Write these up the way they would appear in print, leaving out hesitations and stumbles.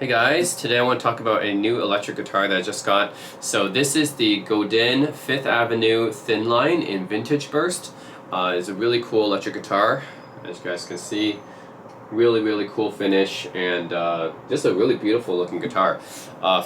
Hey guys, today I want to talk about a new electric guitar that I just got. So this is the Godin 5th Avenue Thin Line in Vintage Burst. It's a really cool electric guitar, as you guys can see. Really cool finish and just a really beautiful looking guitar.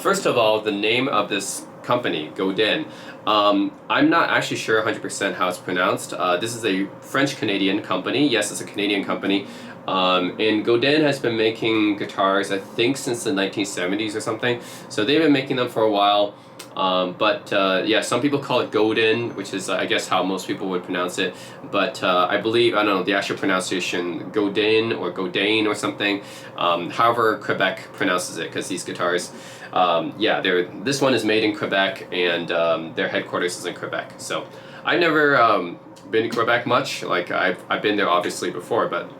First of all, the name of this company, Godin. I'm not actually sure 100% how it's pronounced. This is a French-Canadian company. Yes, it's a Canadian company. And Godin has been making guitars, I think, since the 1970s or something. So they've been making them for a while. Yeah, some people call it Godin, which is, I guess, how most people would pronounce it. But I believe, I don't know, the actual pronunciation, Godin or Godin or something. However Quebec pronounces it, because these guitars, yeah, this one is made in Quebec, and their headquarters is in Quebec. So I've never been to Quebec much. Like, I've been there obviously before, but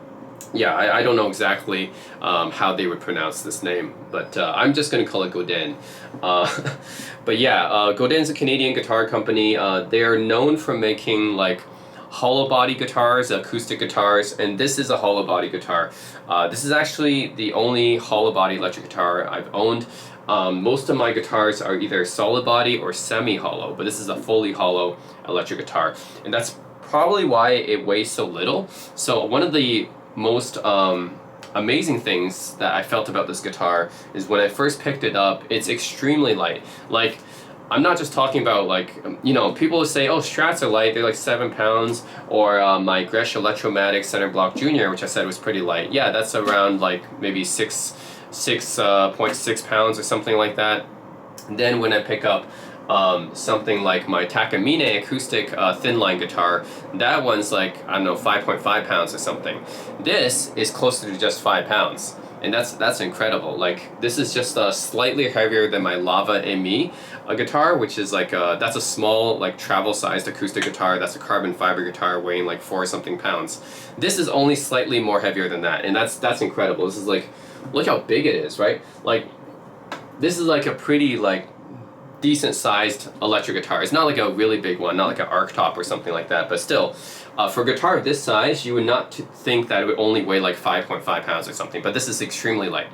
yeah, I don't know exactly how they would pronounce this name, but I'm just going to call it Godin. But yeah, Godin's a Canadian guitar company. They're known for making like hollow body guitars, acoustic guitars, and this is a hollow body guitar. This is actually the only hollow body electric guitar I've owned. Most of my guitars are either solid body or semi-hollow, but this is a fully hollow electric guitar, and that's probably why it weighs so little. So one of the most amazing things that I felt about this guitar is when I first picked it up, it's extremely light. Like, I'm not just talking about, like, you know, people say, oh, Strats are light, they're like 7 pounds, or my Gresh Electromatic Center Block Junior, which I said was pretty light. Yeah, that's around like maybe 6.6 pounds or something like that. And then when I pick up something like my Takamine acoustic thin line guitar, that one's like, I don't know, 5.5 pounds or something. This is closer to just 5 pounds, and that's incredible. Like, this is just slightly heavier than my Lava Me guitar, which is like that's a small, like, travel sized acoustic guitar. That's a carbon fiber guitar weighing like 4 something pounds. This is only slightly more heavier than that, and that's incredible. This is like, look how big it is, right? Like, this is like a pretty, like, decent sized electric guitar. It's not like a really big one, not like an arc top or something like that, but still, for a guitar of this size, you would not think that it would only weigh like 5.5 pounds or something, but this is extremely light.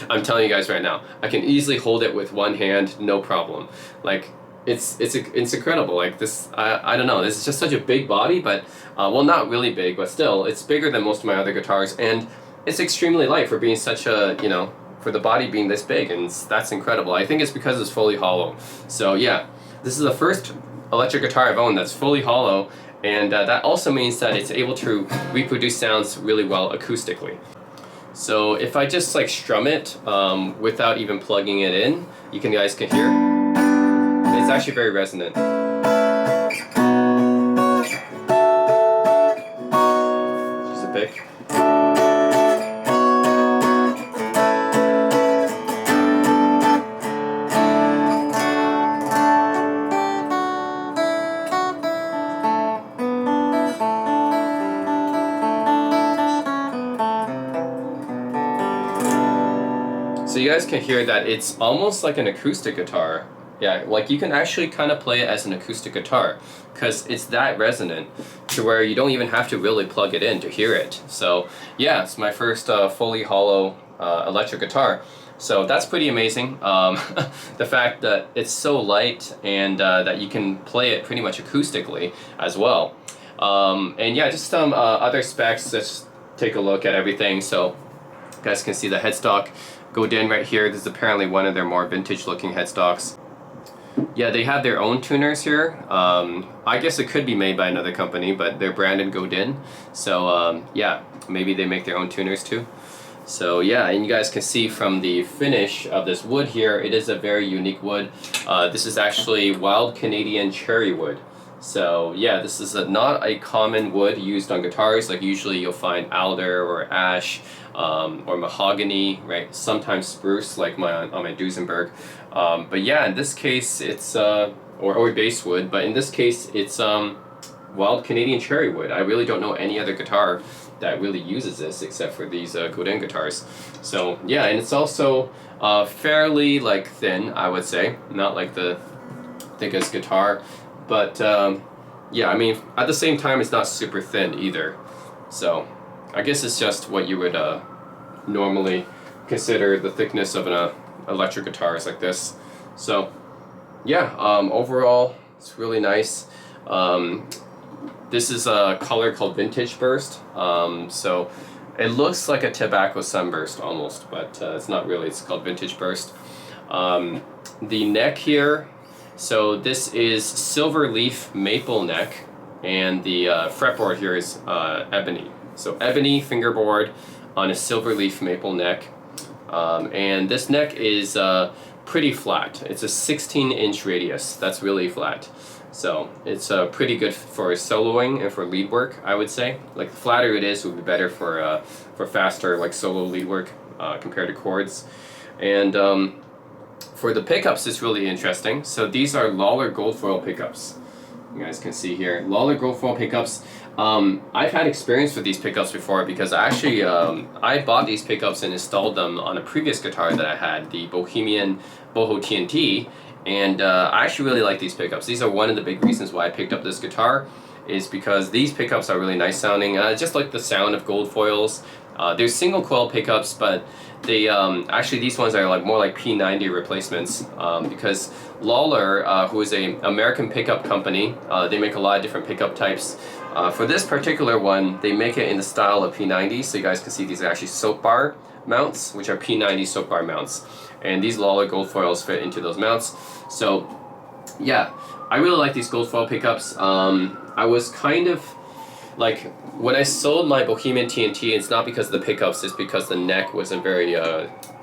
I'm telling you guys right now, I can easily hold it with one hand, no problem. Like, it's incredible. Like, this, I don't know, this is just such a big body, but, well, not really big, but still, it's bigger than most of my other guitars, and it's extremely light for being such a, you know, for the body being this big, and that's incredible. I think it's because it's fully hollow. So yeah, this is the first electric guitar I've owned that's fully hollow, and that also means that it's able to reproduce sounds really well acoustically. So if I just like strum it without even plugging it in, you guys can hear it's actually very resonant. Just a pick. So you guys can hear that it's almost like an acoustic guitar. Yeah, like you can actually kind of play it as an acoustic guitar because it's that resonant to where you don't even have to really plug it in to hear it. So yeah, it's my first fully hollow electric guitar. So that's pretty amazing. The fact that it's so light and that you can play it pretty much acoustically as well. And yeah, just some other specs. Let's take a look at everything. So you guys can see the headstock Godin right here. This is apparently one of their more vintage looking headstocks. Yeah, they have their own tuners here. I guess it could be made by another company, but they're branded Godin. So yeah, maybe they make their own tuners too. So yeah, and you guys can see from the finish of this wood here, it is a very unique wood. This is actually wild Canadian cherry wood. So yeah, this is not a common wood used on guitars. Like, usually you'll find alder or ash or mahogany, right? Sometimes spruce, like on my Duesenberg. But yeah, in this case it's or basswood, but in this case it's wild Canadian cherry wood. I really don't know any other guitar that really uses this except for these Godin guitars. So yeah, and it's also fairly like thin, I would say, not like the thickest guitar. But yeah, I mean, at the same time, it's not super thin either. So I guess it's just what you would normally consider the thickness of an electric guitars like this. So yeah, overall it's really nice. This is a color called Vintage Burst. So it looks like a tobacco sunburst almost, but it's not really. It's called Vintage Burst. The neck here, so this is silver leaf maple neck, and the fretboard here is ebony. So ebony fingerboard on a silver leaf maple neck, and this neck is pretty flat. It's a 16-inch radius. That's really flat. So it's pretty good for soloing and for lead work, I would say. Like the flatter it is, would be better for faster like solo lead work compared to chords. And for the pickups, it's really interesting. So these are Lawler Goldfoil pickups. You guys can see here, Lawler Goldfoil pickups. I've had experience with these pickups before because actually I bought these pickups and installed them on a previous guitar that I had, the Bohemian Boho TNT. And I actually really like these pickups. These are one of the big reasons why I picked up this guitar, is because these pickups are really nice sounding. I just like the sound of Goldfoils. They're single coil pickups, but they actually these ones are like more like P90 replacements, because Lawler, who is an American pickup company, they make a lot of different pickup types. For this particular one, they make it in the style of P90, so you guys can see these are actually soap bar mounts, which are P90 soap bar mounts. And these Lawler Goldfoils fit into those mounts. So yeah, I really like these Goldfoil pickups. I was kind of like, when I sold my Bohemian TNT, it's not because of the pickups, it's because the neck wasn't very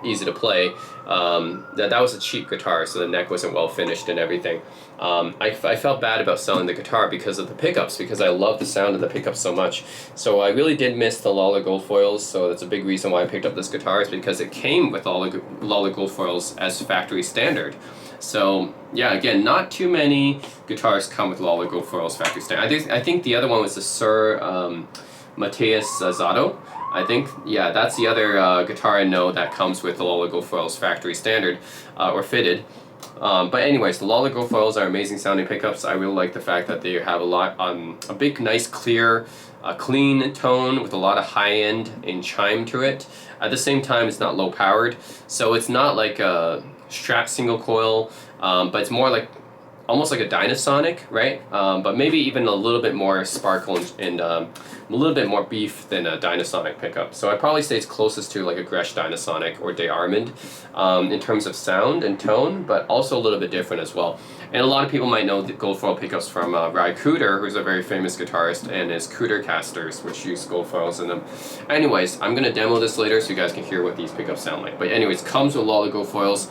easy to play. That was a cheap guitar, so the neck wasn't well finished and everything. I felt bad about selling the guitar because of the pickups, because I love the sound of the pickups so much. So I really did miss the Lawler Goldfoils, so that's a big reason why I picked up this guitar, is because it came with Lawler Goldfoils as factory standard. So yeah, again, not too many guitars come with Lawler Goldfoils factory standard. I think the other one was the Sir Matthias Zato. I think, yeah, that's the other guitar I know that comes with the Lawler Goldfoils factory standard, or fitted. But anyways, the Lawler Goldfoils are amazing sounding pickups. I really like the fact that they have a big, nice, clear, clean tone with a lot of high end and chime to it. At the same time, it's not low powered, so it's not like a Strat single coil, but it's more like almost like a Dynasonic, right? But maybe even a little bit more sparkle and a little bit more beef than a Dynasonic pickup. So I'd probably say it's closest to like a Gretsch Dynasonic or De Armand in terms of sound and tone, but also a little bit different as well. And a lot of people might know the Goldfoil pickups from Ry Cooder, who's a very famous guitarist, and his Cooder casters, which use Goldfoils in them. Anyways, I'm gonna demo this later so you guys can hear what these pickups sound like. But anyways, comes with Lawler Goldfoils.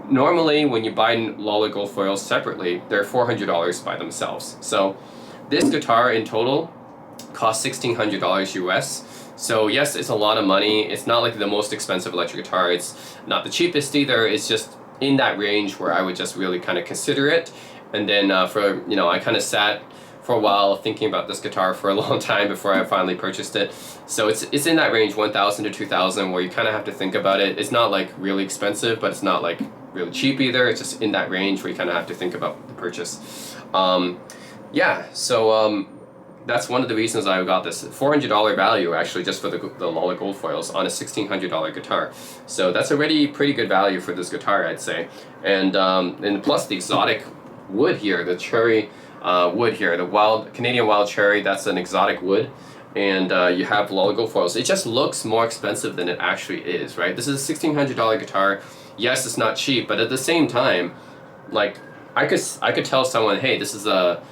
Normally, when you buy Lawler Goldfoils separately, they're $400 by themselves. So this guitar in total costs $1,600 US. So yes, it's a lot of money. It's not like the most expensive electric guitar. It's not the cheapest either. It's just in that range where I would just really kind of consider it. And then I kind of sat for a while thinking about this guitar for a long time before I finally purchased it. So it's in that range, 1,000 to 2,000, where you kind of have to think about it. It's not like really expensive, but it's not like really cheap either. It's just in that range where you kind of have to think about the purchase. That's one of the reasons I got this $400 value actually just for the Lawler Goldfoils on a $1,600 guitar. So that's already pretty good value for this guitar, I'd say. And plus the exotic wood here, the cherry wood here, the Canadian wild cherry, that's an exotic wood. And you have Lawler Goldfoils. It just looks more expensive than it actually is, right? This is a $1,600 guitar. Yes, it's not cheap, but at the same time, like I could tell someone, hey, this is a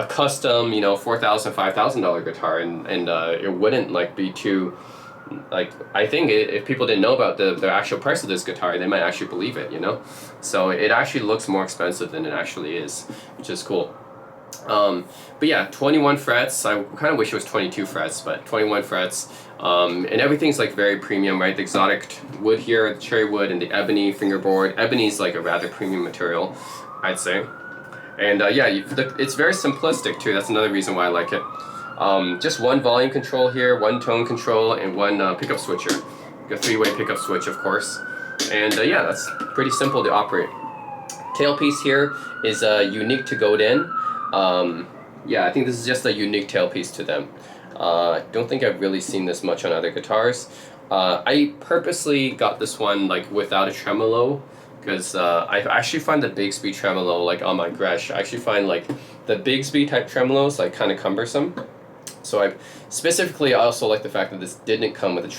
custom, $4,000, $5,000 guitar, and it wouldn't like be too, like, I think if people didn't know about the actual price of this guitar, they might actually believe it, So it actually looks more expensive than it actually is, which is cool. But yeah, 21 frets. I kind of wish it was 22 frets, but 21 frets. And everything's like very premium, right? The exotic wood here, the cherry wood, and the ebony fingerboard. Ebony is like a rather premium material, I'd say. And it's very simplistic too. That's another reason why I like it. Just one volume control here, one tone control, and one pickup switcher. A 3-way pickup switch, of course. And that's pretty simple to operate. Tailpiece here is unique to Godin. I think this is just a unique tailpiece to them. I don't think I've really seen this much on other guitars. I purposely got this one like without a tremolo because I actually find the Bigsby tremolo like on my Gresh. I actually find like the Bigsby type tremolos like kind of cumbersome. So I specifically also like the fact that this didn't come with a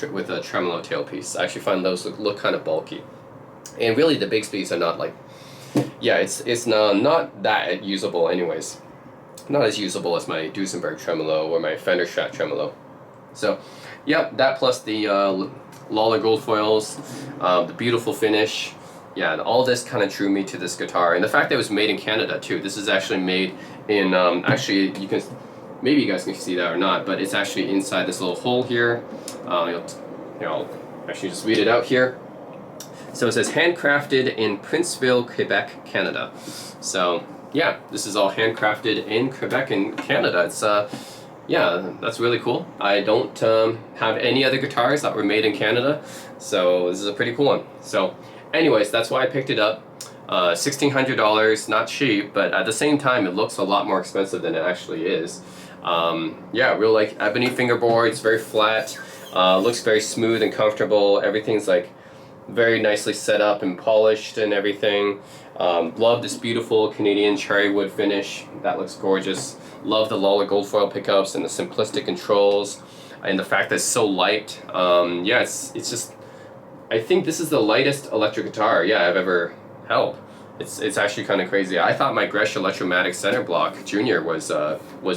tremolo tailpiece. I actually find those look kind of bulky. And really the Bigsby's are not like, yeah, it's not that usable anyways. Not as usable as my Duesenberg tremolo or my Fender Strat tremolo. So, yep, that plus the Lawler gold foils, the beautiful finish. Yeah, and all this kind of drew me to this guitar. And the fact that it was made in Canada too. This is actually made in, actually you can, maybe you guys can see that or not, but it's actually inside this little hole here. I'll actually just read it out here. So it says handcrafted in Princeville, Quebec, Canada. So yeah, this is all handcrafted in Quebec in Canada. It's yeah, that's really cool. I don't have any other guitars that were made in Canada, so this is a pretty cool one. So anyways, that's why I picked it up. $1,600, not cheap, but at the same time it looks a lot more expensive than it actually is. Yeah, real like ebony fingerboards, very flat, looks very smooth and comfortable. Everything's like very nicely set up and polished and everything. Love this beautiful Canadian cherry wood finish. That looks gorgeous. Love the Lawler gold foil pickups and the simplistic controls and the fact that it's so light. Yeah, it's just, I think this is the lightest electric guitar, yeah, I've ever held. It's actually kind of crazy. I thought my Gresh Electromatic Center Block Junior was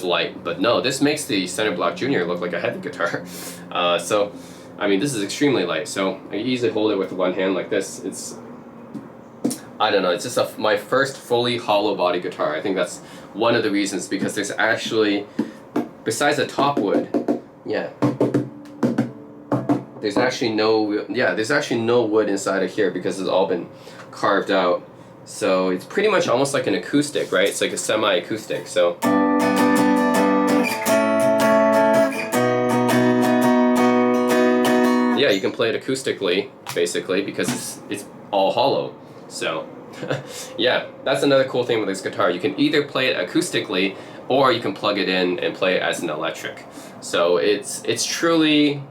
light, but no, this makes the Center Block Junior look like a heavy guitar. So, I mean, this is extremely light, so I can easily hold it with one hand like this. It's, I don't know, it's just my first fully hollow body guitar. I think that's one of the reasons, because there's actually, besides the top wood, yeah, there's actually no wood inside of here because it's all been carved out. So it's pretty much almost like an acoustic, right? It's like a semi-acoustic, so. Yeah, you can play it acoustically, basically, because it's all hollow. So, yeah, that's another cool thing with this guitar. You can either play it acoustically, or you can plug it in and play it as an electric. So it's truly,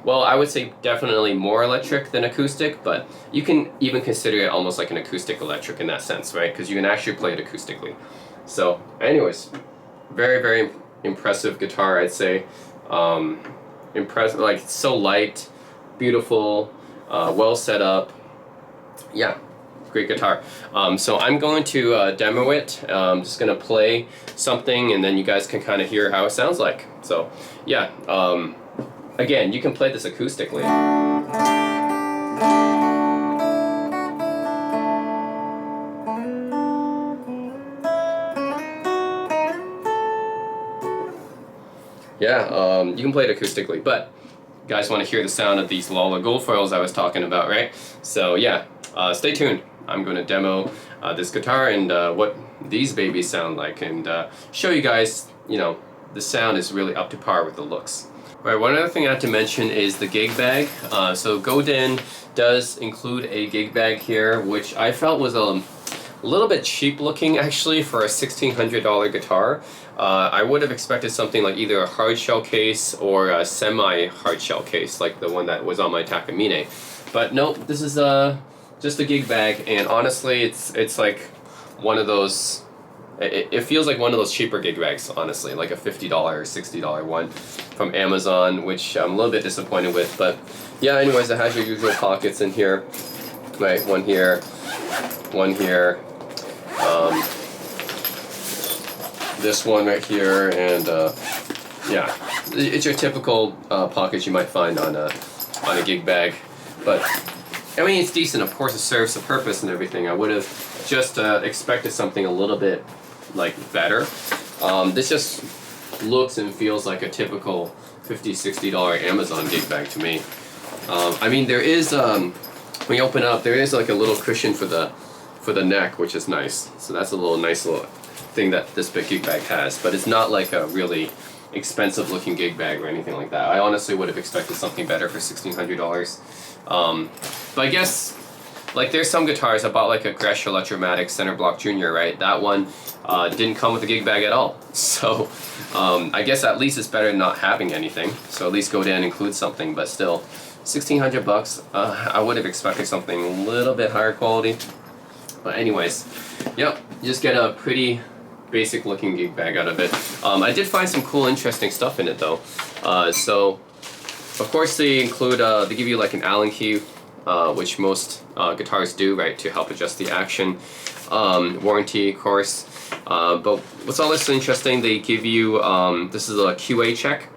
well, I would say definitely more electric than acoustic, but you can even consider it almost like an acoustic electric in that sense, right? Because you can actually play it acoustically. So, anyways, very, very impressive guitar, I'd say. Impressive, like, it's so light, beautiful, well set up. Yeah, great guitar. So I'm going to demo it. I'm just going to play something and then you guys can kind of hear how it sounds like. So yeah, again, you can play this acoustically. Yeah, you can play it acoustically, but you guys want to hear the sound of these Lawler gold foils I was talking about, right? So yeah, stay tuned. I'm going to demo this guitar and what these babies sound like, and show you guys, you know, the sound is really up to par with the looks. All right, one other thing I have to mention is the gig bag. So Godin does include a gig bag here, which I felt was a little bit cheap looking actually for a $1,600 guitar. I would have expected something like either a hard shell case or a semi-hard shell case, like the one that was on my Takamine. But nope, this is just a gig bag, and honestly, it's like one of those. It feels like one of those cheaper gig bags, honestly, like a $50 or $60 one from Amazon, which I'm a little bit disappointed with. But yeah, anyways, it has your usual pockets in here, right? One here, one here. This one right here, and yeah, it's your typical pockets you might find on a gig bag. But I mean, it's decent. Of course, it serves the purpose and everything. I would have just expected something a little bit like better. This just looks and feels like a typical $50, $60 Amazon gig bag to me. I mean, there is when you open it up, there is like a little cushion for the neck, which is nice. So that's a nice little thing that this big gig bag has, but it's not like a really expensive looking gig bag or anything like that. I honestly would have expected something better for $1,600. But I guess, like, there's some guitars. I bought like a Gresh Electromatic Center Block Junior, right? That one didn't come with a gig bag at all. So I guess at least it's better than not having anything. So at least Godin includes something, but still $1,600 bucks. I would have expected something a little bit higher quality. But anyways, yep, you just get a pretty basic looking gig bag out of it. I did find some cool, interesting stuff in it though. So, of course, they include, they give you like an Allen key, which most guitars do, right, to help adjust the action. Warranty, of course. But what's also interesting, they give you, this is a QA check.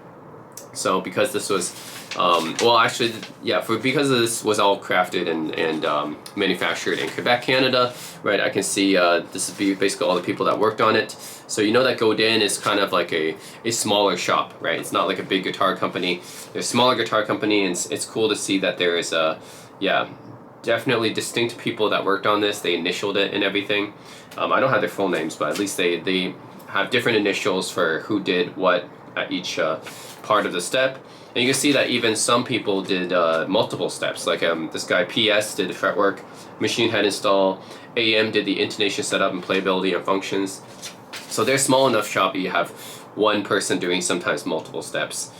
So because this was, well actually, yeah, because this was all crafted and manufactured in Quebec, Canada, right, I can see this is basically all the people that worked on it. So you know that Godin is kind of like a smaller shop, right? It's not like a big guitar company. They're a smaller guitar company, and it's cool to see that there is yeah, definitely distinct people that worked on this. They initialed it and everything. I don't have their full names, but at least they have different initials for who did what at each part of the step. And you can see that even some people did multiple steps. Like this guy PS did the fretwork, machine head install, AM did the intonation setup and playability and functions. So they're small enough shop you have one person doing sometimes multiple steps.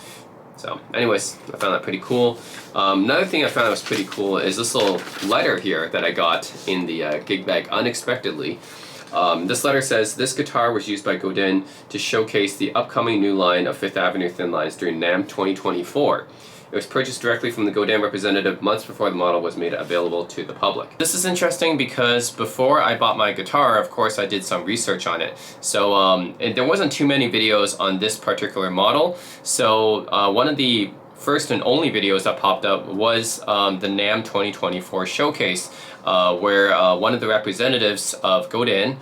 So anyways, I found that pretty cool. Another thing I found that was pretty cool is this little letter here that I got in the gig bag unexpectedly. This letter says, this guitar was used by Godin to showcase the upcoming new line of Fifth Avenue thin lines during NAMM 2024. It was purchased directly from the Godin representative months before the model was made available to the public. This is interesting because before I bought my guitar, of course, I did some research on it. So there wasn't too many videos on this particular model. So one of the first and only videos that popped up was the NAMM 2024 showcase, where one of the representatives of Godin,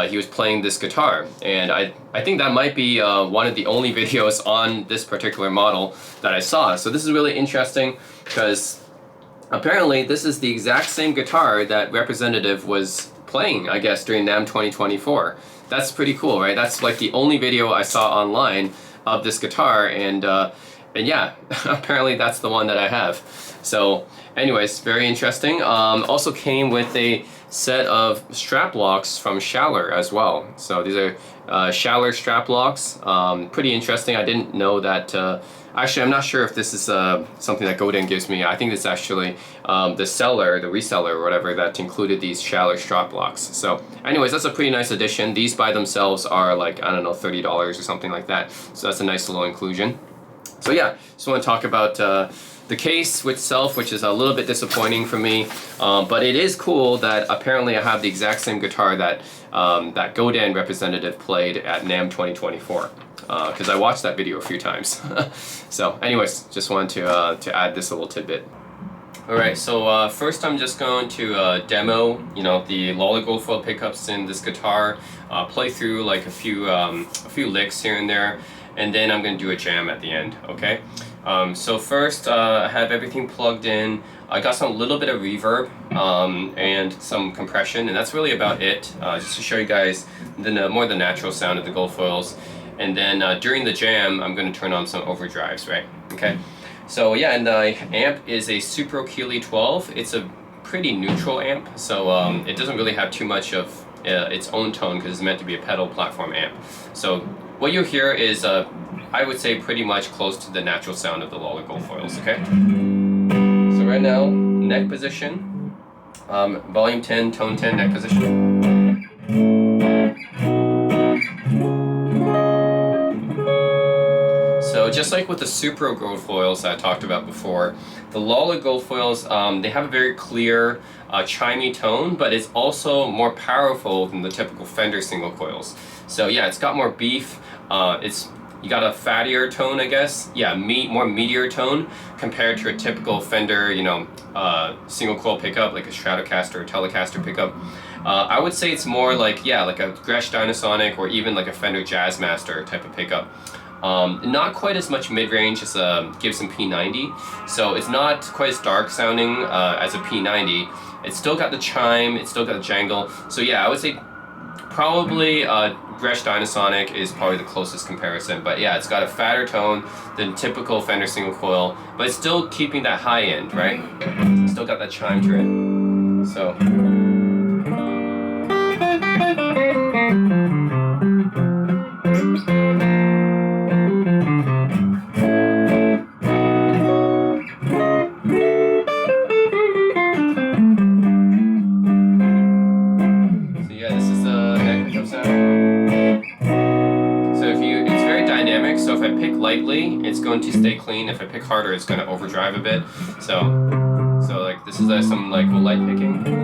he was playing this guitar, and I think that might be one of the only videos on this particular model that I saw. So this is really interesting because apparently this is the exact same guitar that representative was playing, I guess, during NAMM 2024. That's pretty cool, right? That's like the only video I saw online of this guitar, and yeah, apparently that's the one that I have. So anyways, very interesting. Also came with a set of strap locks from Schaller as well. So these are Schaller strap locks. Pretty interesting. I didn't know that. Actually, I'm not sure if this is something that Godin gives me. I think it's actually the seller, the reseller or whatever, that included these Schaller strap locks. So anyways, that's a pretty nice addition. These by themselves are like, I don't know, $30 or something like that. So that's a nice little inclusion. So yeah, just want to talk about the case itself, which is a little bit disappointing for me, but it is cool that apparently I have the exact same guitar that that Godin representative played at NAMM 2024, because I watched that video a few times. So anyways, just wanted to add this little tidbit. Alright, so first I'm just going to demo, you know, the Lolly Goldfoil pickups in this guitar, play through like a few licks here and there, and then I'm going to do a jam at the end, okay? So first, I have everything plugged in. I got some little bit of reverb and some compression, and that's really about it, just to show you guys more the natural sound of the Goldfoils. And then during the jam, I'm going to turn on some overdrives, right? Okay. So yeah, and the amp is a Supro Keeley 12. It's a pretty neutral amp, so it doesn't really have too much of its own tone because it's meant to be a pedal platform amp. So what you'll hear is, I would say, pretty much close to the natural sound of the Lolly Goldfoils, okay? So right now, neck position, volume 10, tone 10, neck position. So just like with the Supro Goldfoils that I talked about before, the Lolly Goldfoils, they have a very clear, chimey tone, but it's also more powerful than the typical Fender single coils. So yeah, it's got more beef. You got a fattier tone, I guess. Yeah, more meatier tone compared to a typical Fender, you know, single coil pickup, like a Stratocaster or Telecaster pickup. I would say it's more like, yeah, like a Gretsch Dynasonic or even like a Fender Jazzmaster type of pickup. Not quite as much mid-range as a Gibson P90, so it's not quite as dark sounding as a P90. It's still got the chime, it's still got the jangle. So yeah, I would say probably Gretsch Dynasonic is probably the closest comparison, but yeah, it's got a fatter tone than typical Fender single coil, but it's still keeping that high end, right? Still got that chime to it. So. pick lightly, it's going to stay clean. If I pick harder, it's going to overdrive a bit. So like this is some like light picking.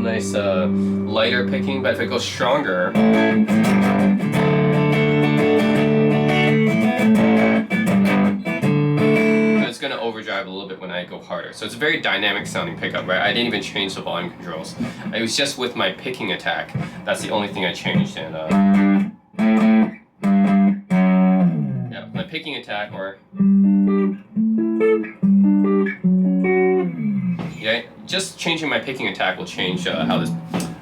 Nice lighter picking, but if it goes stronger, it's going to overdrive a little bit when I go harder. So it's a very dynamic sounding pickup, right? I didn't even change the volume controls. It was just with my picking attack. That's the only thing I changed. And yeah, my picking attack, or yeah, just changing my picking attack will change how this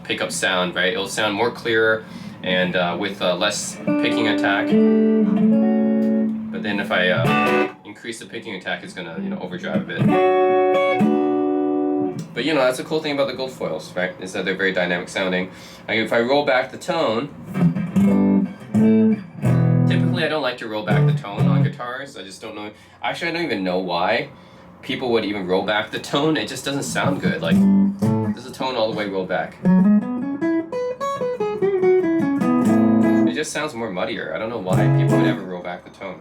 pickup sound, right? It'll sound more clearer and with less picking attack. But then if I increase the picking attack, it's gonna overdrive a bit. But that's the cool thing about the gold foils, right? Is that they're very dynamic sounding. Like if I roll back the tone, typically I don't like to roll back the tone on guitars. I just don't know. Actually, I don't even know why people would even roll back the tone. It just doesn't sound good. Like, there's a tone all the way rolled back. It just sounds more muddier. I don't know why people would ever roll back the tone.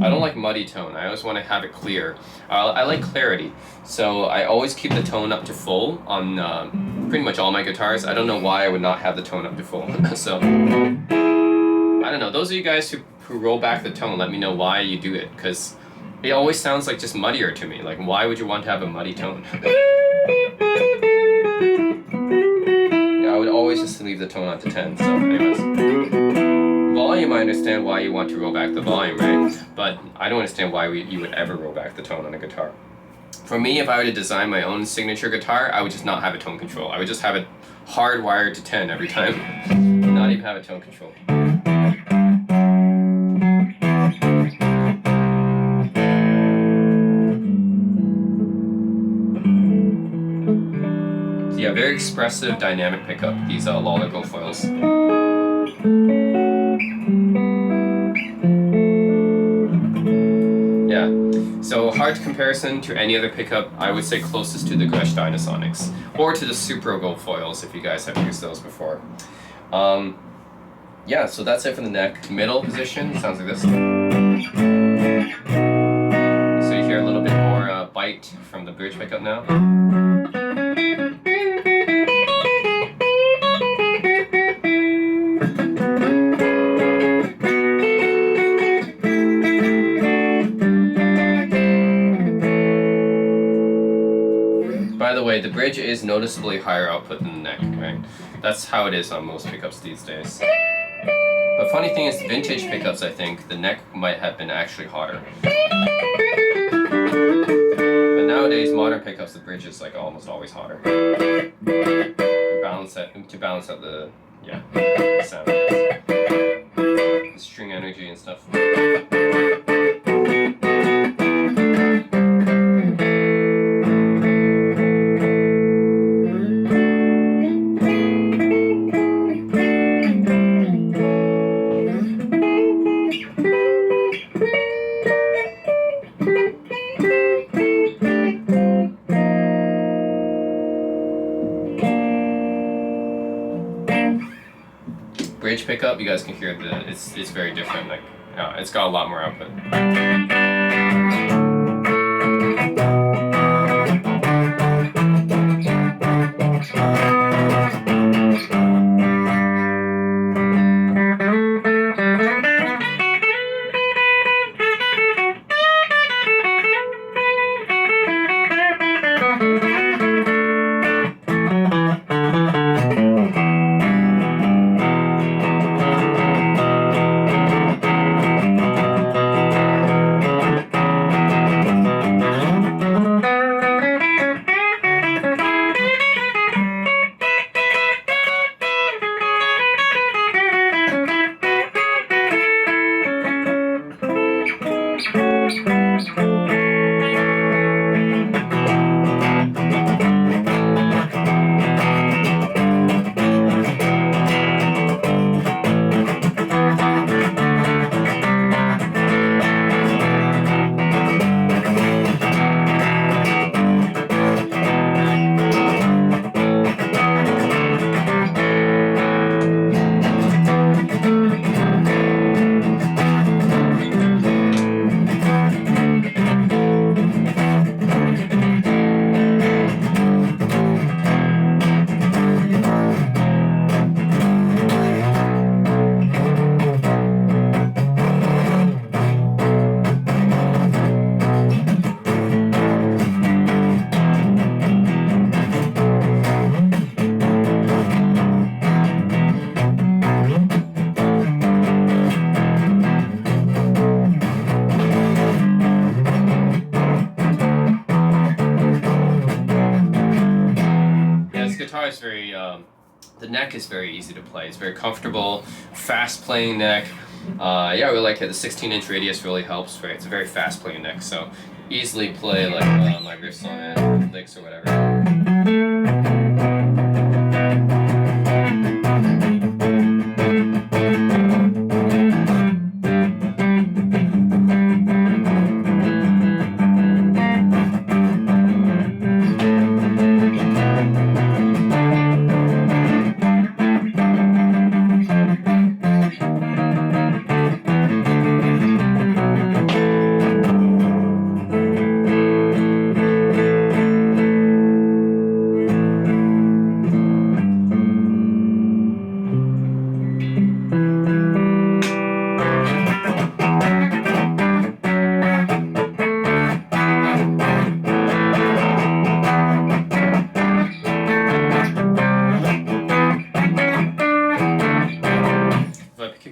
I don't like muddy tone. I always want to have it clear. I like clarity. So I always keep the tone up to full on pretty much all my guitars. I don't know why I would not have the tone up to full. So, I don't know. Those of you guys who roll back the tone, let me know why you do it, because it always sounds like just muddier to me. Like, why would you want to have a muddy tone? Yeah, I would always just leave the tone on to 10. So anyways, volume, I understand why you want to roll back the volume, right? But I don't understand why you would ever roll back the tone on a guitar. For me, if I were to design my own signature guitar, I would just not have a tone control. I would just have it hardwired to 10 every time. Not even have a tone control. Yeah, very expressive, dynamic pickup, these Lawler gold foils. Yeah, so hard comparison to any other pickup. I would say closest to the Gresh Dynasonics, or to the Supro gold foils if you guys have used those before. Yeah, so that's it for the neck. Middle position sounds like this. So you hear a little bit more bite from the bridge pickup now. By the way, the bridge is noticeably higher output than the neck, right? That's how it is on most pickups these days. But funny thing is, vintage pickups, I think, the neck might have been actually hotter. But nowadays, modern pickups, the bridge is like almost always hotter. To balance out the sound, the string energy and stuff. Bridge pickup, you guys can hear it's very different. Like, it's got a lot more output. is very, the neck is very easy to play. It's very comfortable, fast playing neck. Yeah, I really like it. The 16-inch radius really helps, right? It's a very fast playing neck, so easily play like my riffs on it, licks or whatever.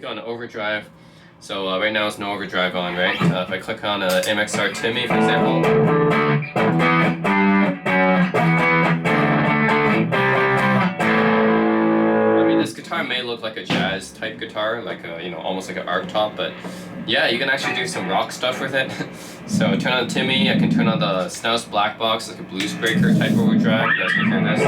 On overdrive, so right now it's no overdrive on, right? If I click on MXR Timmy, for example, I mean, this guitar may look like a jazz type guitar, like a, you know, almost like an arc top, but yeah, you can actually do some rock stuff with it. So turn on Timmy, I can turn on the Snouse Black Box, like a blues breaker type overdrive. You guys can hear this.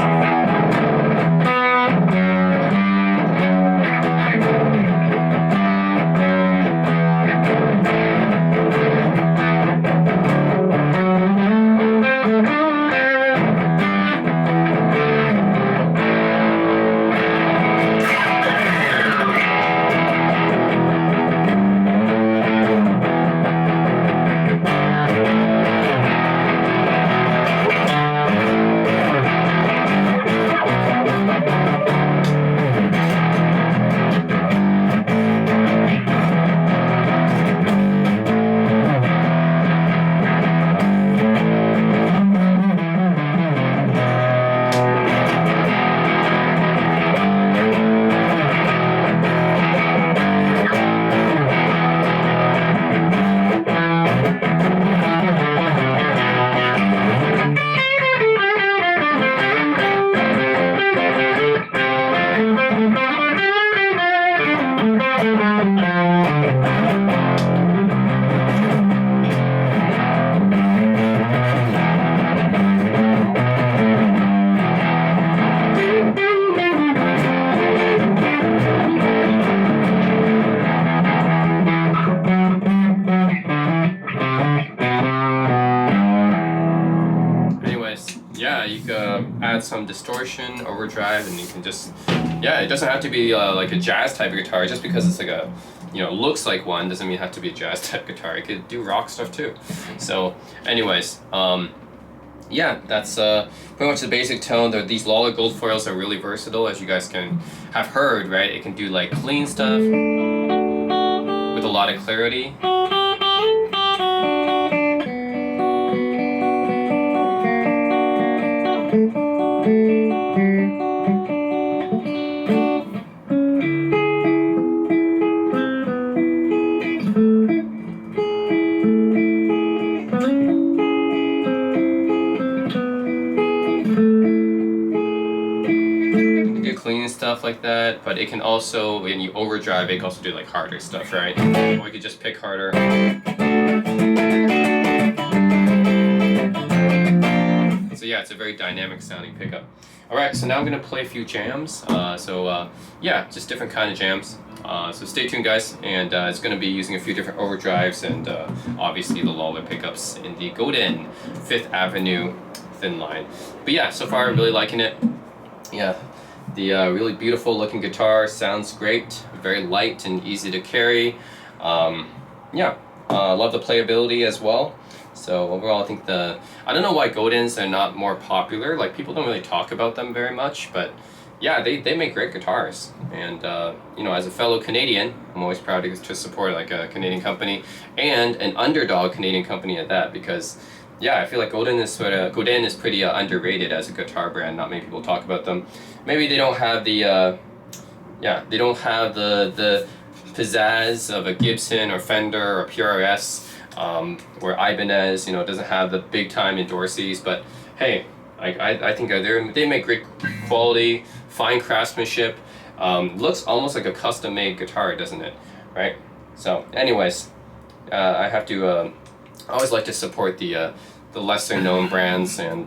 Yeah, you can add some distortion, overdrive, and you can just, yeah, it doesn't have to be like a jazz type of guitar. Just because it's like a, you know, looks like one doesn't mean it have to be a jazz type guitar. You could do rock stuff too. So anyways, yeah, that's pretty much the basic tone. These Lala gold foils are really versatile, as you guys can have heard, right? It can do like clean stuff with a lot of clarity. Clean stuff like that, but it can also, when you overdrive, it can also do like harder stuff, right? Or we could just pick harder. So yeah, it's a very dynamic sounding pickup. Alright, so now I'm going to play a few jams. Yeah, just different kind of jams. So stay tuned, guys, and it's going to be using a few different overdrives and obviously the Lala pickups in the Godin 5th Avenue thin line. But yeah, so far I'm really liking it. Yeah. The really beautiful looking guitar sounds great, very light and easy to carry. Yeah, love the playability as well. So overall, I think I don't know why Godins are not more popular. Like, people don't really talk about them very much, but yeah, they make great guitars. And you know, as a fellow Canadian, I'm always proud to support like a Canadian company and an underdog Canadian company at that, because yeah, I feel like Godin is pretty underrated as a guitar brand. Not many people talk about them. Maybe they don't have the they don't have the pizzazz of a Gibson or Fender or PRS, or Ibanez. You know, doesn't have the big time endorsees. But hey, I think they make great quality, fine craftsmanship. Looks almost like a custom-made guitar, doesn't it? Right? So, anyways, I have to. I always like to support the lesser-known brands, and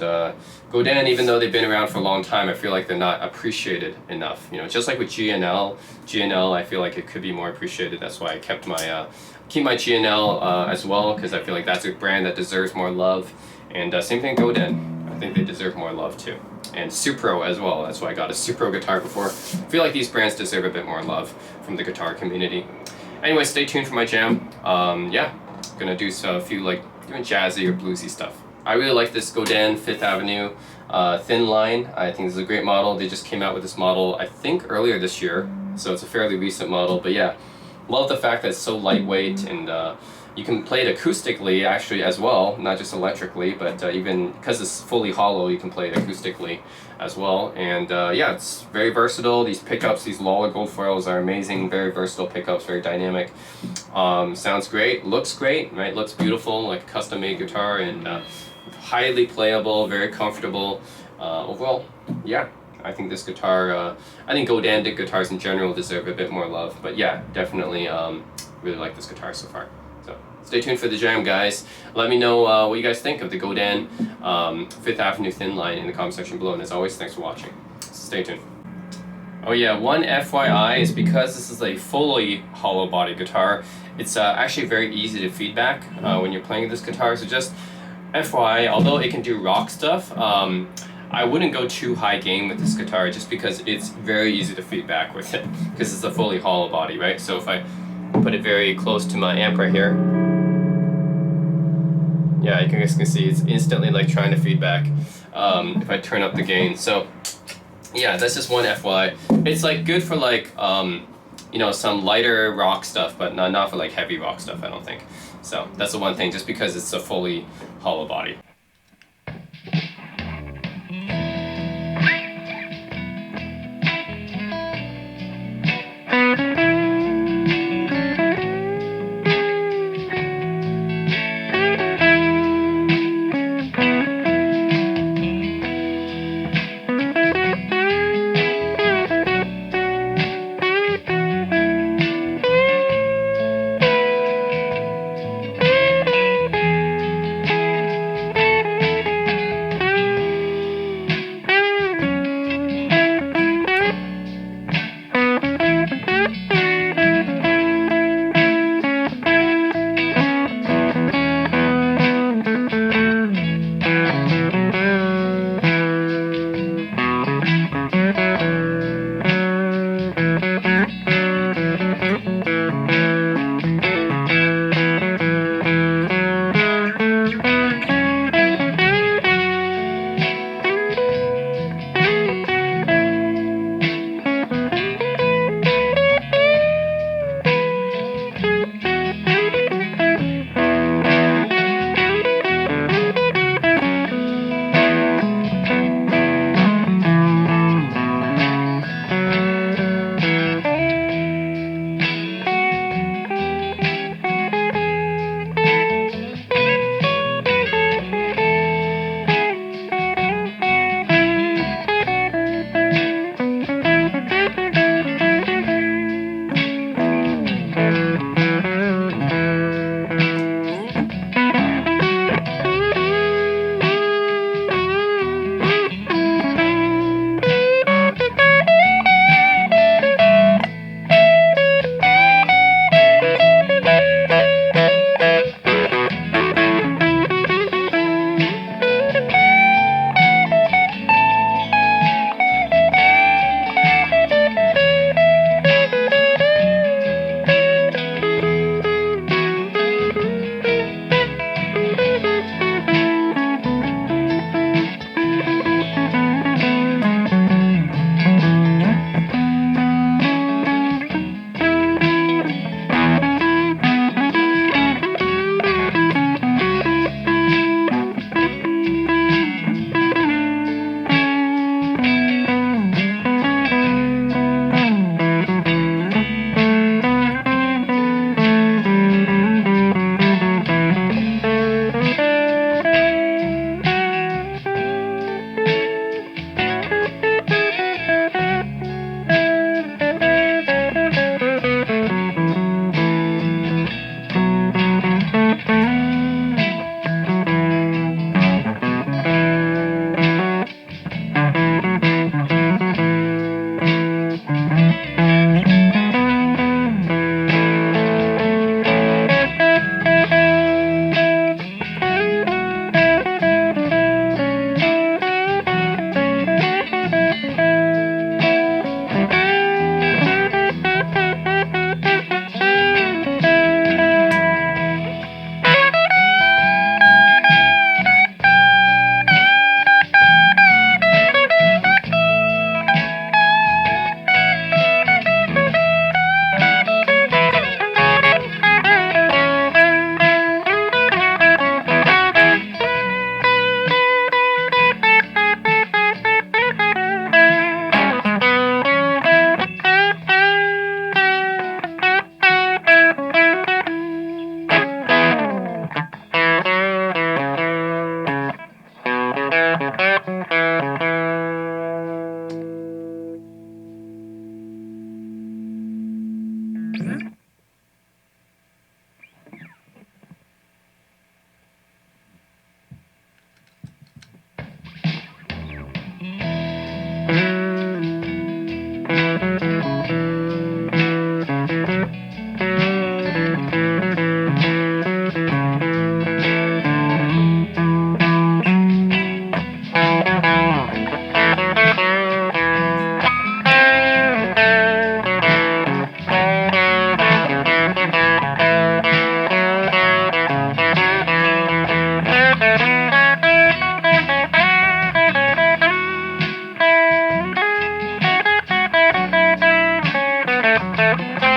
Godin, even though they've been around for a long time, I feel like they're not appreciated enough. You know, just like with GNL, I feel like it could be more appreciated. That's why I kept my keep my GNL as well, because I feel like that's a brand that deserves more love. And same thing, Godin. I think they deserve more love too. And Supro as well. That's why I got a Supro guitar before. I feel like these brands deserve a bit more love from the guitar community. Anyway, stay tuned for my jam. Yeah, gonna do a few like even jazzy or bluesy stuff. I really like this Godin 5th Avenue thin line. I think this is a great model. They just came out with this model, I think, earlier this year. So it's a fairly recent model. But yeah, love the fact that it's so lightweight, and you can play it acoustically actually as well, not just electrically, but even because it's fully hollow, you can play it acoustically as well. And yeah, it's very versatile. These pickups, these Lawler gold foils are amazing, very versatile pickups, very dynamic. Sounds great, looks great, right? Looks beautiful, like a custom-made guitar, and highly playable, very comfortable. Overall, yeah, I think this guitar, I think Godin guitars in general deserve a bit more love, but yeah, definitely really like this guitar so far. So stay tuned for the jam, guys. Let me know what you guys think of the Godin 5th Avenue thin line in the comment section below, and as always, thanks for watching. Stay tuned. Oh yeah, one FYI is because this is a fully hollow body guitar, it's actually very easy to feedback when you're playing this guitar, so just FYI, although it can do rock stuff, I wouldn't go too high gain with this guitar just because it's very easy to feedback with it, because it's a fully hollow body, right? So if I put it very close to my amp right here, yeah, you guys can see it's instantly like trying to feedback if I turn up the gain. So yeah, that's just one FYI. It's like good for like you know, some lighter rock stuff, but not for like heavy rock stuff, I don't think. So that's the one thing, just because it's a fully hollow body. Thank